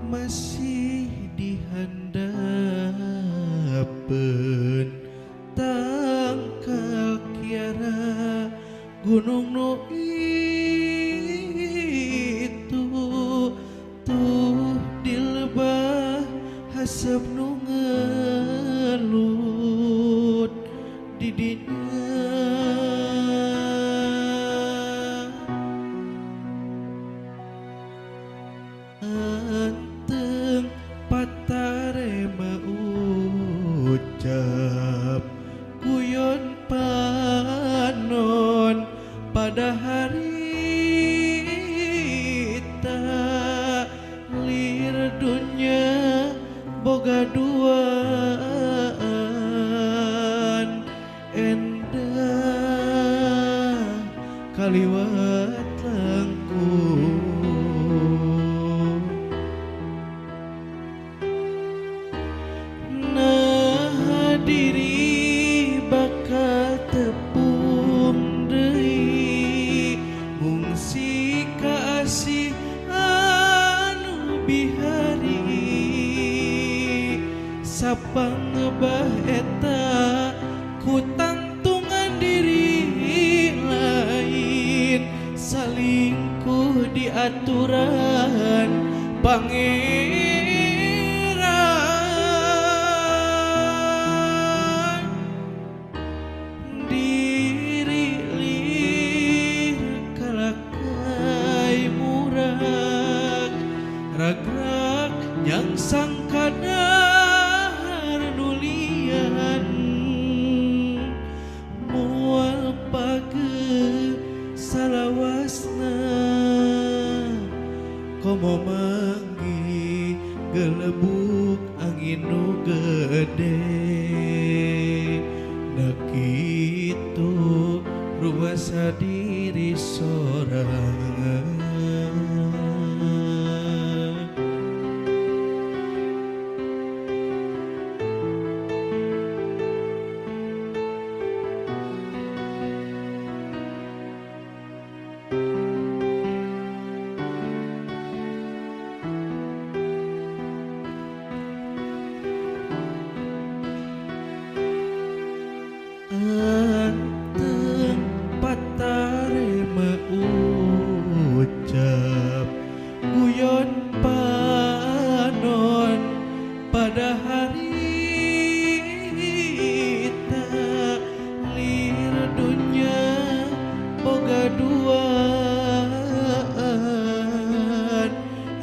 masih dihandapeun tangkal kiara gunung nu itu tuh dilebah hasep nu ngelut di dinya anteng patare maucap kuyon panon pada hari ta lir dunya boga duaan endah kaliwat langkung diri bakal tepung deui ngungsi ka asih anu bihari sapangebah eta ku tangtungan diri lain salingkuh di aturan rag-rag yang sangkadar nulian moal page salawasna komo manggi gelebuk angin nu gede da kitu ruasa diri sorangan anteng patare maucap guyon panon pada hari ta lir dunya boga duaan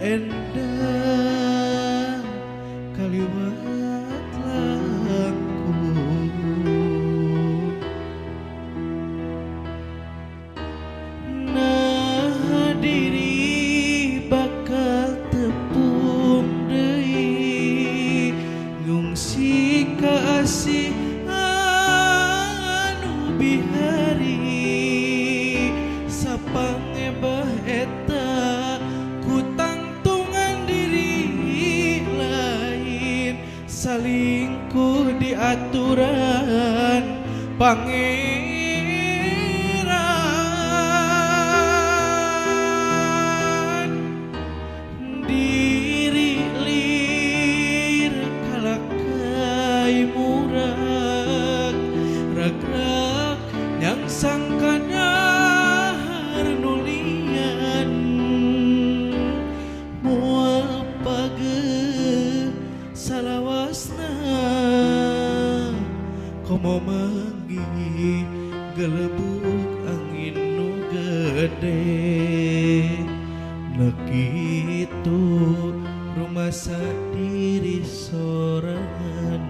endah kaliwat langkung diri bakal tepung deui ngungsi ka asih anu bihari sapangebah eta ku tangtungan diri lain salingkuh di aturan diri lir kalakai murag rag-rag yang sangkadar nulian moal page salawasna komo manggi gelebuk angin nu gede Begitu rumah diri sorangan.